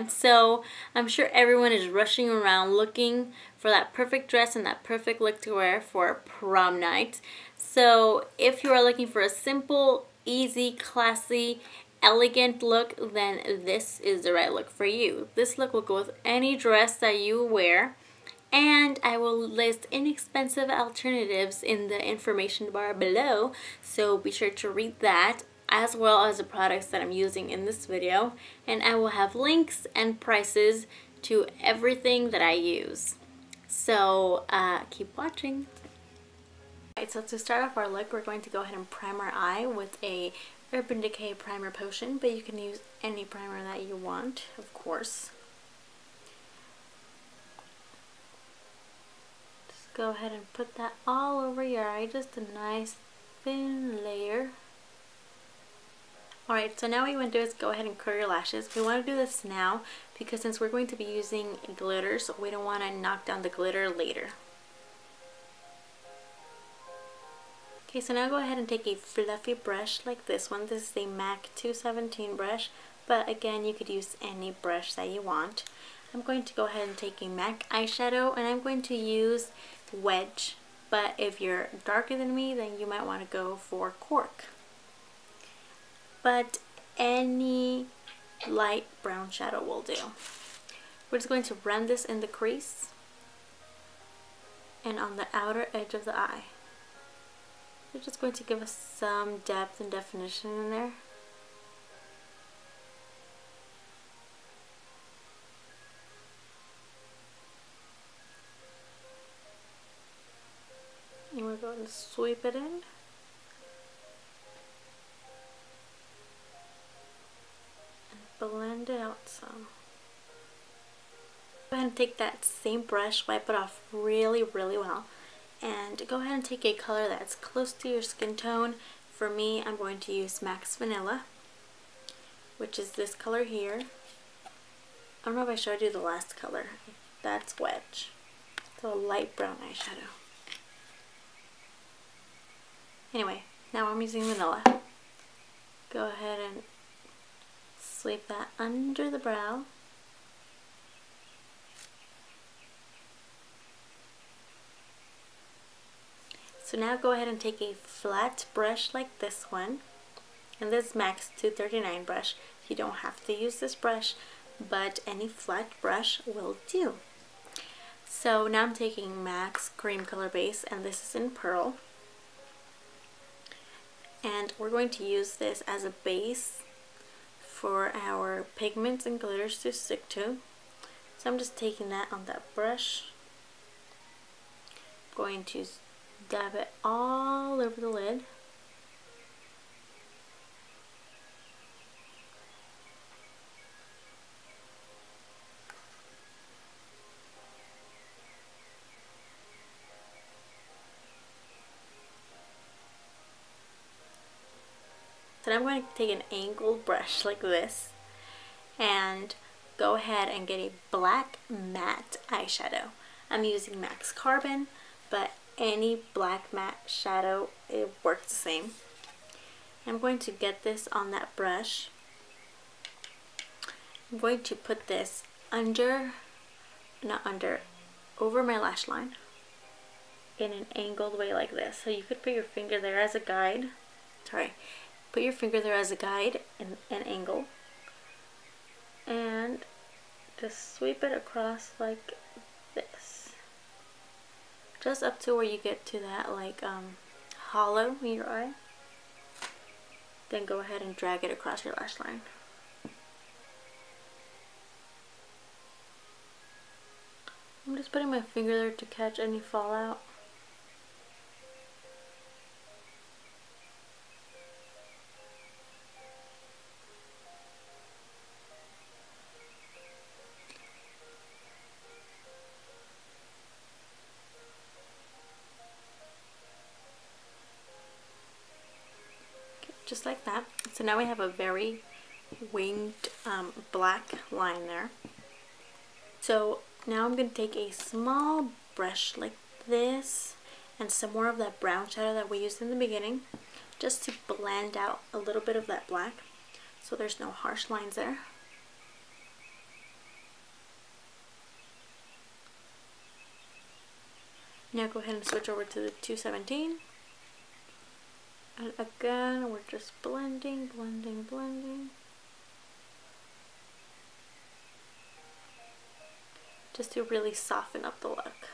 And so I'm sure everyone is rushing around looking for that perfect dress and that perfect look to wear for prom night. So if you are looking for a simple, easy, classy, elegant look, then this is the right look for you. This look will go with any dress that you wear, and I will list inexpensive alternatives in the information bar below, so be sure to read that, as well as the products that I'm using in this video, and I will have links and prices to everything that I use. So keep watching. Alright, so to start off our look, we're going to go ahead and prime our eye with a Urban Decay primer potion, but you can use any primer that you want, of course. Just go ahead and put that all over your eye, just a nice thin layer. Alright, so now what you want to do is go ahead and curl your lashes. We want to do this now because since we're going to be using glitters, we don't want to knock down the glitter later. Okay, so now go ahead and take a fluffy brush like this one. This is a MAC 217 brush, but again, you could use any brush that you want. I'm going to go ahead and take a MAC eyeshadow, and I'm going to use Wedge, but if you're darker than me, then you might want to go for Cork. But any light brown shadow will do. We're just going to run this in the crease and on the outer edge of the eye. We're just going to give us some depth and definition in there. And we're going to sweep it in. And blend it out some. Go ahead and take that same brush, wipe it off really, really well. And go ahead and take a color that's close to your skin tone. For me, I'm going to use Max Vanilla, which is this color here. I don't know if I showed you the last color. That's Wedge. So a light brown eyeshadow. Anyway, now I'm using Vanilla. Go ahead and sweep that under the brow. So now go ahead and take a flat brush like this one, and this MAC 239 brush. You don't have to use this brush, but any flat brush will do. So now I'm taking MAC cream color base, and this is in Pearl. And we're going to use this as a base for our pigments and glitters to stick to. So I'm just taking that on that brush. I'm going to dab it all over the lid. So now I'm going to take an angled brush like this and go ahead and get a black matte eyeshadow. I'm using Max Carbon, but any black matte shadow, it works the same. I'm going to get this on that brush. I'm going to put this over my lash line in an angled way like this. So you could put your finger there as a guide. Put your finger there as a guide in an angle. And just sweep it across like this. Just up to where you get to that like hollow in your eye. Then go ahead and drag it across your lash line. I'm just putting my finger there to catch any fallout. Just like that. So now we have a very winged black line there. So now I'm going to take a small brush like this and some more of that brown shadow that we used in the beginning, just to blend out a little bit of that black so there's no harsh lines there. Now go ahead and switch over to the 217. And again, we're just blending, blending, blending. Just to really soften up the look.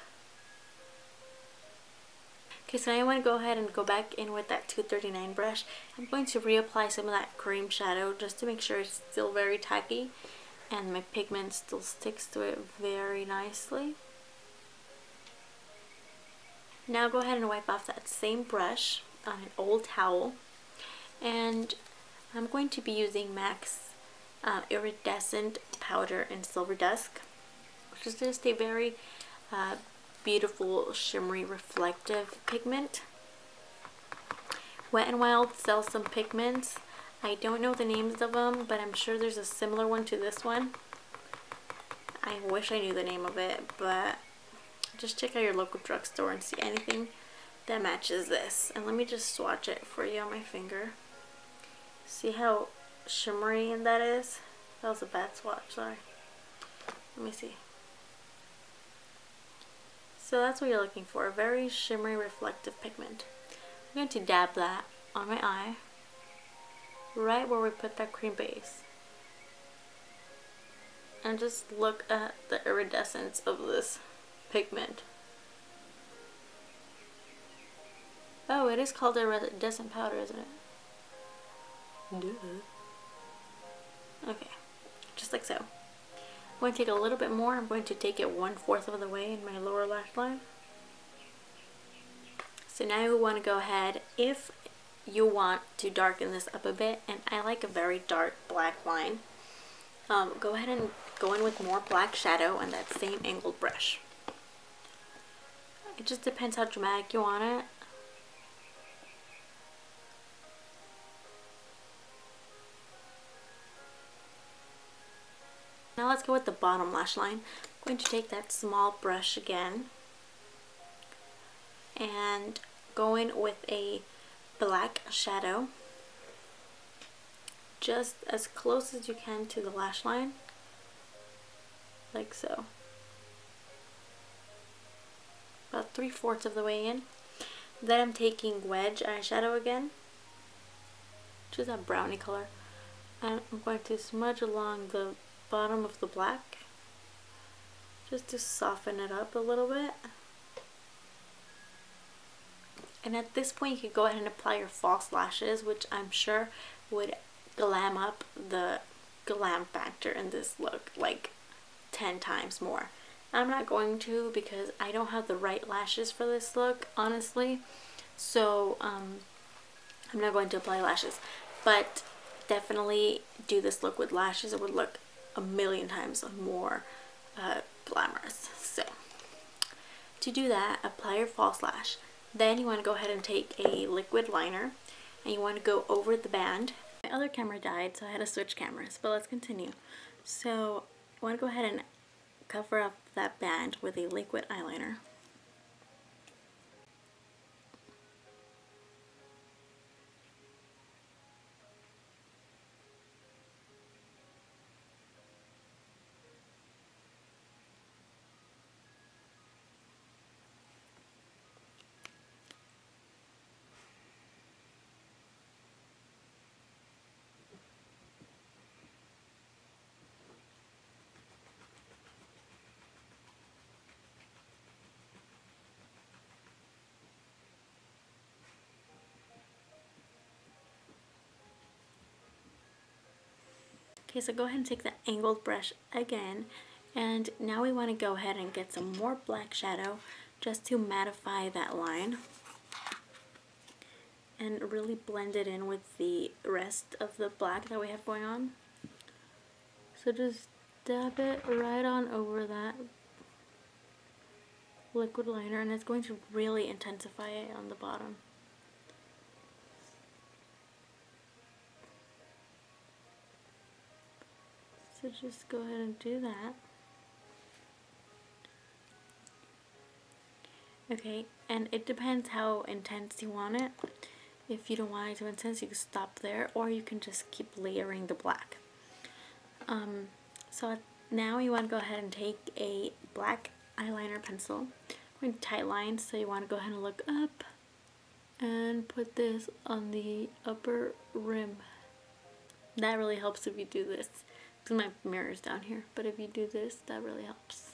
Okay, so now I want to go ahead and go back in with that 239 brush. I'm going to reapply some of that cream shadow just to make sure it's still very tacky and my pigment still sticks to it very nicely. Now go ahead and wipe off that same brush on an old towel, and I'm going to be using MAC's Iridescent powder in Silver Dusk, which is just a very beautiful, shimmery, reflective pigment. Wet n Wild sells some pigments. I don't know the names of them, but I'm sure there's a similar one to this one. I wish I knew the name of it, but just check out your local drugstore and see anything that matches this. And let me just swatch it for you on my finger. See how shimmery that is? That was a bad swatch, sorry. Let me see. So that's what you're looking for, a very shimmery, reflective pigment. I'm going to dab that on my eye, right where we put that cream base. And just look at the iridescence of this pigment. Oh, it is called iridescent powder, isn't it? Duh. Okay, just like so. I'm going to take a little bit more. I'm going to take it 1/4 of the way in my lower lash line. So now you want to go ahead, if you want to darken this up a bit, and I like a very dark black line, go ahead and go in with more black shadow on that same angled brush. It just depends how dramatic you want it. Now let's go with the bottom lash line. I'm going to take that small brush again and go in with a black shadow just as close as you can to the lash line, like so. About 3/4 of the way in. Then I'm taking Wedge eyeshadow again, which is a brownie color, and I'm going to smudge along the bottom of the black just to soften it up a little bit. And at this point you can go ahead and apply your false lashes, which I'm sure would glam up the glam factor in this look like 10 times more. I'm not going to, because I don't have the right lashes for this look, honestly. So I'm not going to apply lashes, but definitely do this look with lashes. It would look a million times more glamorous. So to do that, apply your false lash. Then you want to go ahead and take a liquid liner and you want to go over the band. My other camera died, so I had to switch cameras, but let's continue. So I want to go ahead and cover up that band with a liquid eyeliner. Okay, so go ahead and take the angled brush again, and now we want to go ahead and get some more black shadow just to mattify that line and really blend it in with the rest of the black that we have going on. So just dab it right on over that liquid liner, and it's going to really intensify it on the bottom. So just go ahead and do that. Okay, and it depends how intense you want it. If you don't want it too intense, you can stop there, or you can just keep layering the black. So now you want to go ahead and take a black eyeliner pencil. going to tight lines, so you want to go ahead and look up and put this on the upper rim. That really helps if you do this, because my mirror is down here, but if you do this, that really helps.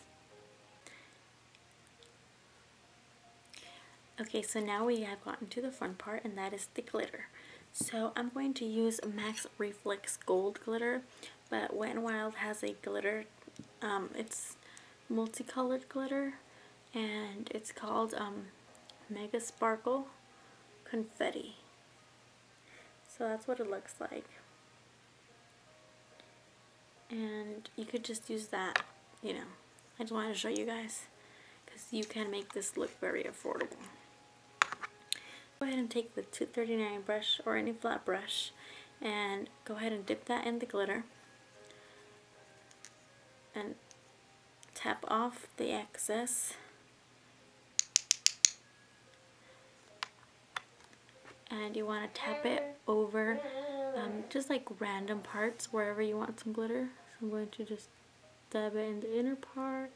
Okay, so now we have gotten to the fun part, and that is the glitter. So I'm going to use Max Reflex Gold glitter, but WetnWild has a glitter, it's multicolored glitter, and it's called Mega Sparkle Confetti. So that's what it looks like. And you could just use that, you know. I just wanted to show you guys, because you can make this look very affordable. Go ahead and take the 239 brush or any flat brush and go ahead and dip that in the glitter and tap off the excess. And you want to tap it over just like random parts wherever you want some glitter. So I'm going to just dab it in the inner part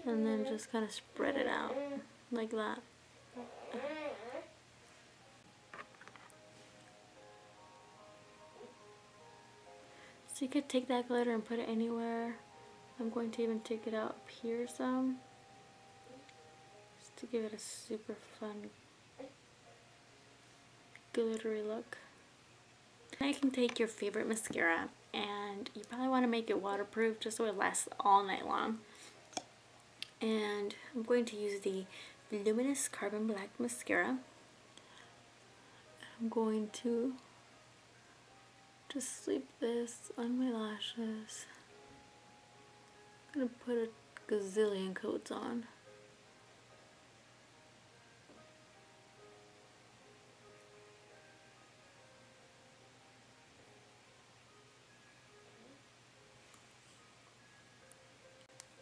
and then just kind of spread it out like that. So you could take that glitter and put it anywhere. I'm going to even take it out up here some, just to give it a super fun glittery look. Now you can take your favorite mascara, and you probably want to make it waterproof just so it lasts all night long. And I'm going to use the Voluminous Carbon Black Mascara. I'm going to just sleep this on my lashes. I'm going to put a gazillion coats on.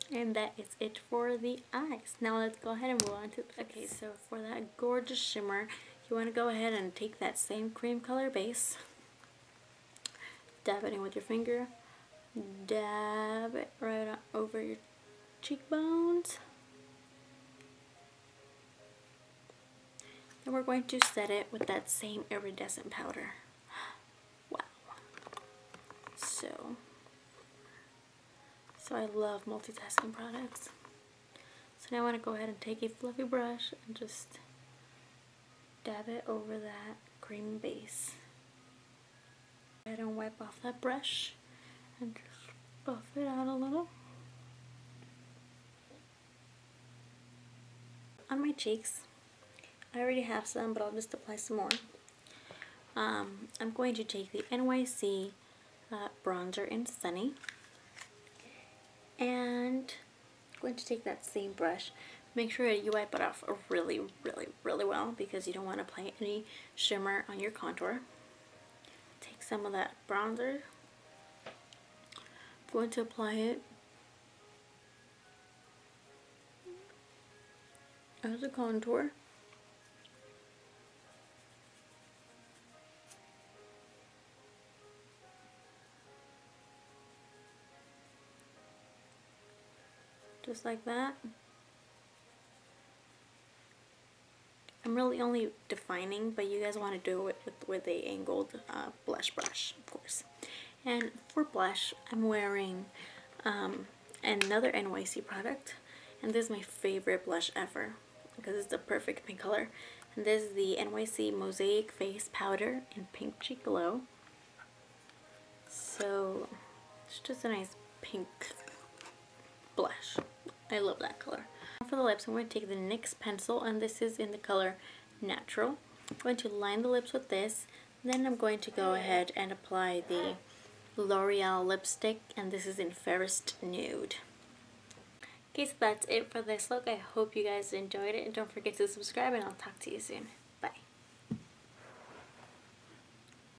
And that is it for the eyes. Now let's go ahead and move on to, okay, so for that gorgeous shimmer, you want to go ahead and take that same cream color base, dab it in with your finger, dab it right on over your cheekbones. Then we're going to set it with that same iridescent powder. Wow. So I love multitasking products. So now I want to go ahead and take a fluffy brush and just dab it over that cream base. Go ahead and wipe off that brush and just buff it out a little. On my cheeks, I already have some, but I'll just apply some more. I'm going to take the NYC Bronzer Sunny. And I'm going to take that same brush. Make sure you wipe it off really well, because you don't want to apply any shimmer on your contour. Take some of that bronzer. I'm going to apply it as a contour. Just like that. I'm really only defining, but you guys want to do it with a angled blush brush, of course. And for blush, I'm wearing another NYC product, and this is my favorite blush ever because it's the perfect pink color. And this is the NYC Mosaic Face Powder in Pink Cheek Glow. So it's just a nice pink blush. I love that color. For the lips, I'm going to take the NYX pencil, and this is in the color Natural. I'm going to line the lips with this. Then I'm going to go ahead and apply the L'Oreal lipstick, and this is in Fairest Nude. Okay, so that's it for this look. I hope you guys enjoyed it, and don't forget to subscribe, and I'll talk to you soon.